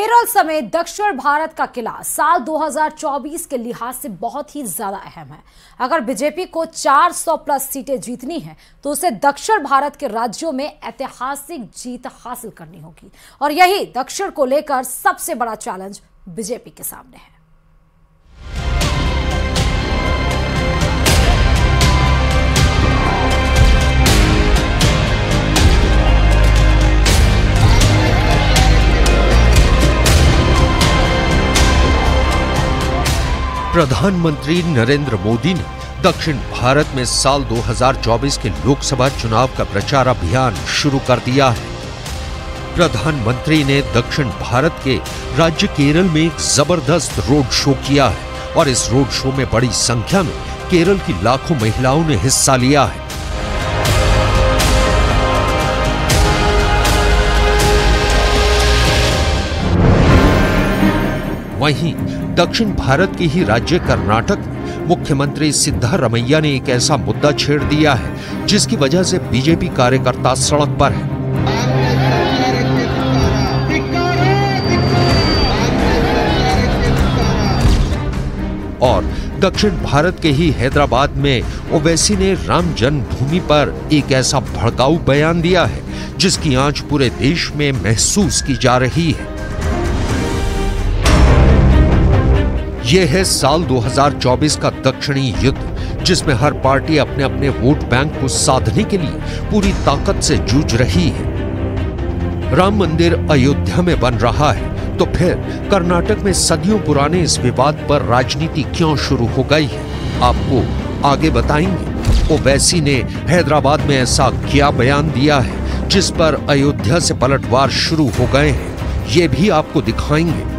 केरल समेत दक्षिण भारत का किला साल 2024 के लिहाज से बहुत ही ज्यादा अहम है। अगर बीजेपी को 400 प्लस सीटें जीतनी है तो उसे दक्षिण भारत के राज्यों में ऐतिहासिक जीत हासिल करनी होगी और यही दक्षिण को लेकर सबसे बड़ा चैलेंज बीजेपी के सामने है। प्रधानमंत्री नरेंद्र मोदी ने दक्षिण भारत में साल 2024 के लोकसभा चुनाव का प्रचार अभियान शुरू कर दिया है। प्रधानमंत्री ने दक्षिण भारत के राज्य केरल में एक जबरदस्त रोड शो किया है और इस रोड शो में बड़ी संख्या में केरल की लाखों महिलाओं ने हिस्सा लिया है। वहीं दक्षिण भारत के ही राज्य कर्नाटक में मुख्यमंत्री सिद्धारमैया ने एक ऐसा मुद्दा छेड़ दिया है जिसकी वजह से बीजेपी कार्यकर्ता सड़क पर है। और दक्षिण भारत के ही हैदराबाद में ओवैसी ने राम जन्मभूमि पर एक ऐसा भड़काऊ बयान दिया है जिसकी आंच पूरे देश में महसूस की जा रही है। यह है साल 2024 का दक्षिणी युद्ध जिसमें हर पार्टी अपने अपने वोट बैंक को साधने के लिए पूरी ताकत से जूझ रही है। राम मंदिर अयोध्या में बन रहा है तो फिर कर्नाटक में सदियों पुराने इस विवाद पर राजनीति क्यों शुरू हो गई है, आपको आगे बताएंगे। ओवैसी ने हैदराबाद में ऐसा क्या बयान दिया है जिस पर अयोध्या से पलटवार शुरू हो गए हैं, ये भी आपको दिखाएंगे।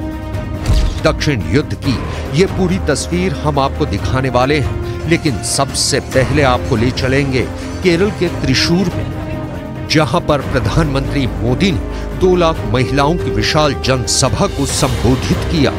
दक्षिण युद्ध की ये पूरी तस्वीर हम आपको दिखाने वाले हैं, लेकिन सबसे पहले आपको ले चलेंगे केरल के त्रिशूर में, जहां पर प्रधानमंत्री मोदी ने 2 लाख महिलाओं की विशाल जनसभा को संबोधित किया।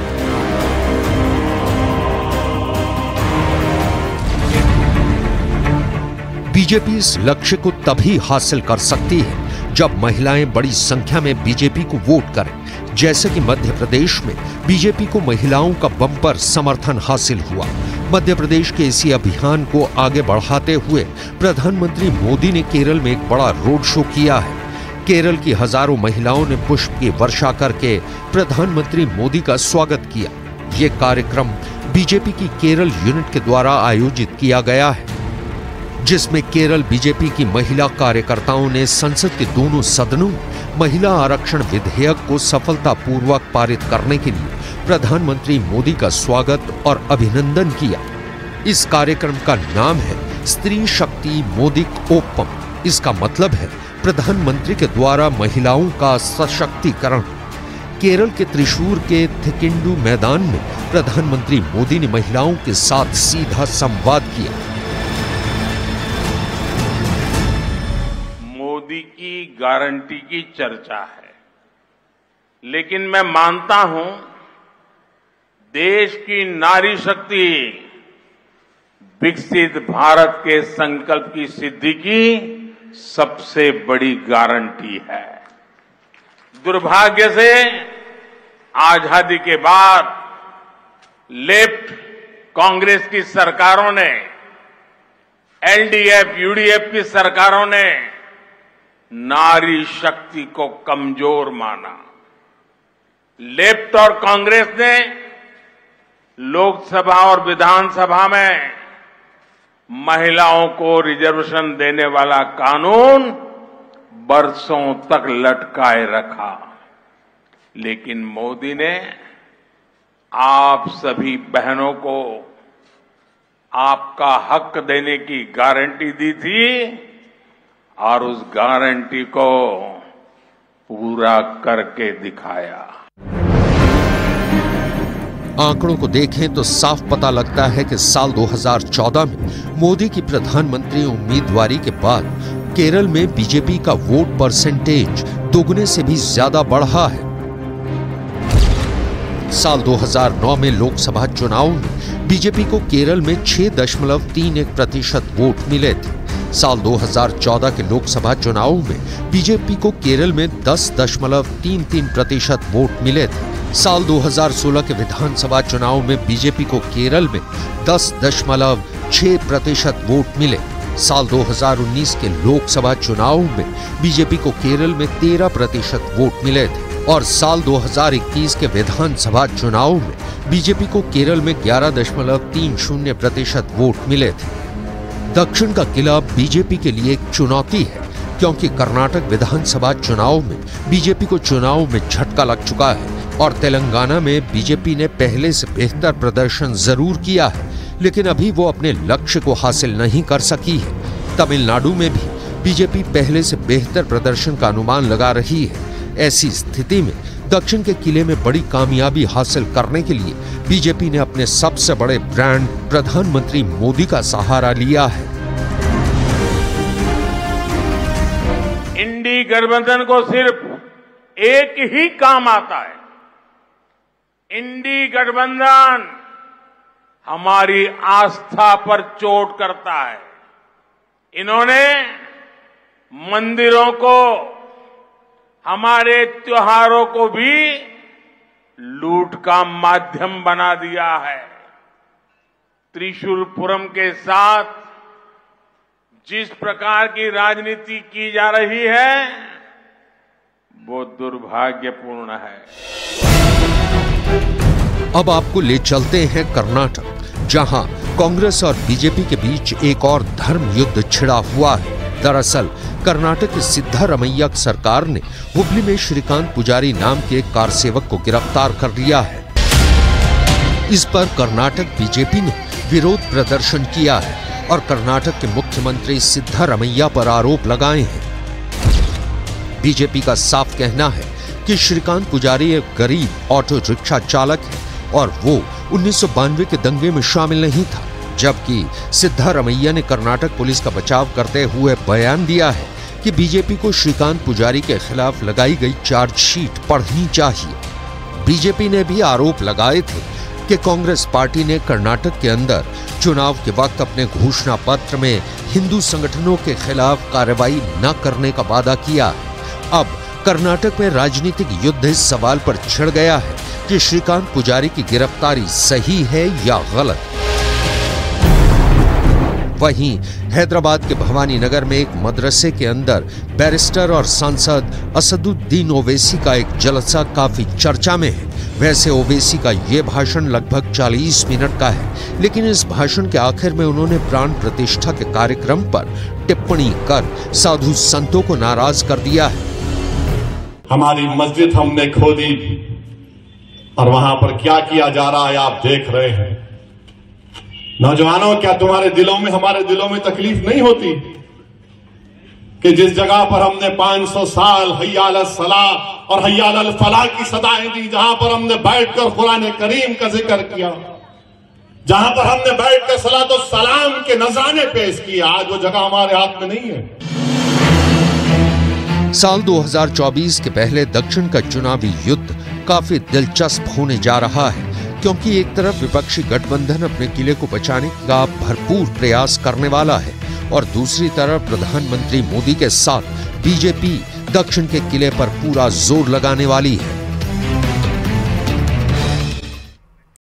बीजेपी इस लक्ष्य को तभी हासिल कर सकती है जब महिलाएं बड़ी संख्या में बीजेपी को वोट करें, जैसे कि मध्य प्रदेश में बीजेपी को महिलाओं का बम्पर समर्थन हासिल हुआ। मध्य प्रदेश के इसी अभियान को आगे बढ़ाते हुए प्रधानमंत्री मोदी ने केरल में एक बड़ा रोड शो किया है। केरल की हजारों महिलाओं ने पुष्प की वर्षा करके प्रधानमंत्री मोदी का स्वागत किया। ये कार्यक्रम बीजेपी की केरल यूनिट के द्वारा आयोजित किया गया है, जिसमें केरल बीजेपी की महिला कार्यकर्ताओं ने संसद के दोनों सदनों में महिला आरक्षण विधेयक को सफलतापूर्वक पारित करने के लिए प्रधानमंत्री मोदी का स्वागत और अभिनंदन किया। इस कार्यक्रम का नाम है स्त्री शक्ति मोदीकोपम। इसका मतलब है प्रधानमंत्री के द्वारा महिलाओं का सशक्तिकरण। केरल के त्रिशूर के थिकिंडू मैदान में प्रधानमंत्री मोदी ने महिलाओं के साथ सीधा संवाद किया। मोदी की गारंटी की चर्चा है, लेकिन मैं मानता हूं देश की नारी शक्ति विकसित भारत के संकल्प की सिद्धि की सबसे बड़ी गारंटी है। दुर्भाग्य से आजादी के बाद लेफ्ट कांग्रेस की सरकारों ने, एलडीएफ यूडीएफ की सरकारों ने नारी शक्ति को कमजोर माना। लेफ्ट और कांग्रेस ने लोकसभा और विधानसभा में महिलाओं को रिजर्वेशन देने वाला कानून बरसों तक लटकाए रखा, लेकिन मोदी ने आप सभी बहनों को आपका हक देने की गारंटी दी थी और उस गारंटी को पूरा करके दिखाया। आंकड़ों को देखें तो साफ पता लगता है कि साल 2014 में मोदी की प्रधानमंत्री उम्मीदवारी के बाद केरल में बीजेपी का वोट परसेंटेज दोगुने से भी ज्यादा बढ़ा है। साल 2009 में लोकसभा चुनाव में बीजेपी को केरल में 6.31% वोट मिले थे। साल 2014 के लोकसभा चुनाव में बीजेपी को केरल में 10.33% वोट मिले थे। साल 2016 के विधानसभा चुनाव में बीजेपी को केरल में 10.6% वोट मिले। साल 2019 के लोकसभा चुनाव में बीजेपी को केरल में 13% वोट मिले थे और साल 2021 के विधानसभा चुनाव में बीजेपी को केरल में 11.30% वोट मिले थे। दक्षिण का किला बीजेपी के लिए एक चुनौती है, क्योंकि कर्नाटक विधानसभा चुनाव में बीजेपी को चुनाव में झटका लग चुका है और तेलंगाना में बीजेपी ने पहले से बेहतर प्रदर्शन जरूर किया है, लेकिन अभी वो अपने लक्ष्य को हासिल नहीं कर सकी है। तमिलनाडु में भी बीजेपी पहले से बेहतर प्रदर्शन का अनुमान लगा रही है। ऐसी स्थिति में दक्षिण के किले में बड़ी कामयाबी हासिल करने के लिए बीजेपी ने अपने सबसे बड़े ब्रांड प्रधानमंत्री मोदी का सहारा लिया है। इंडी गठबंधन को सिर्फ एक ही काम आता है। इंडी गठबंधन हमारी आस्था पर चोट करता है। इन्होंने मंदिरों को, हमारे त्योहारों को भी लूट का माध्यम बना दिया है। त्रिशूलपुरम के साथ जिस प्रकार की राजनीति की जा रही है वो दुर्भाग्यपूर्ण है। अब आपको ले चलते हैं कर्नाटक, जहां कांग्रेस और बीजेपी के बीच एक और धर्म युद्ध छिड़ा हुआ है। दरअसल कर्नाटक की सिद्धारमैया सरकार ने हुबली में श्रीकांत पुजारी नाम के एक कार सेवक को गिरफ्तार कर लिया है। इस पर कर्नाटक बीजेपी ने विरोध प्रदर्शन किया है और कर्नाटक के मुख्यमंत्री सिद्धारमैया पर आरोप लगाए हैं। बीजेपी का साफ कहना है कि श्रीकांत पुजारी एक गरीब ऑटो रिक्शा चालक है और वो 1992 के दंगे में शामिल नहीं था, जबकि सिद्धारमैया ने कर्नाटक पुलिस का बचाव करते हुए बयान दिया है कि बीजेपी को श्रीकांत पुजारी के खिलाफ लगाई गई चार्जशीट पढ़नी चाहिए। बीजेपी ने भी आरोप लगाए थे कि कांग्रेस पार्टी ने कर्नाटक के अंदर चुनाव के वक्त अपने घोषणा पत्र में हिंदू संगठनों के खिलाफ कार्रवाई न करने का वादा किया। अब कर्नाटक में राजनीतिक युद्ध इस सवाल पर छिड़ गया है कि श्रीकांत पुजारी की गिरफ्तारी सही है या गलत। वहीं हैदराबाद के भवानी नगर में एक मदरसे के अंदर बैरिस्टर और सांसद असदुद्दीन ओवैसी का एक जलसा काफी चर्चा में है। वैसे ओवैसी का ये भाषण लगभग 40 मिनट का है, लेकिन इस भाषण के आखिर में उन्होंने प्राण प्रतिष्ठा के कार्यक्रम पर टिप्पणी कर साधु संतों को नाराज कर दिया है। हमारी मस्जिद हमने खोदी और वहां पर क्या किया जा रहा है आप देख रहे हैं। नौजवानों, क्या तुम्हारे दिलों में, हमारे दिलों में तकलीफ नहीं होती कि जिस जगह पर हमने 500 साल हय्या अलल सलाह और हय्या अलल फलाह की सदाएं दी, जहां पर हमने बैठकर कुरान करीम का जिक्र किया, जहां पर हमने बैठकर सलात और सलाम के नजराने पेश किए, आज वो जगह हमारे हाथ में नहीं है। साल 2024 के पहले दक्षिण का चुनावी युद्ध काफी दिलचस्प होने जा रहा है, क्योंकि एक तरफ विपक्षी गठबंधन अपने किले को बचाने का भरपूर प्रयास करने वाला है और दूसरी तरफ प्रधानमंत्री मोदी के साथ बीजेपी दक्षिण के किले पर पूरा जोर लगाने वाली है।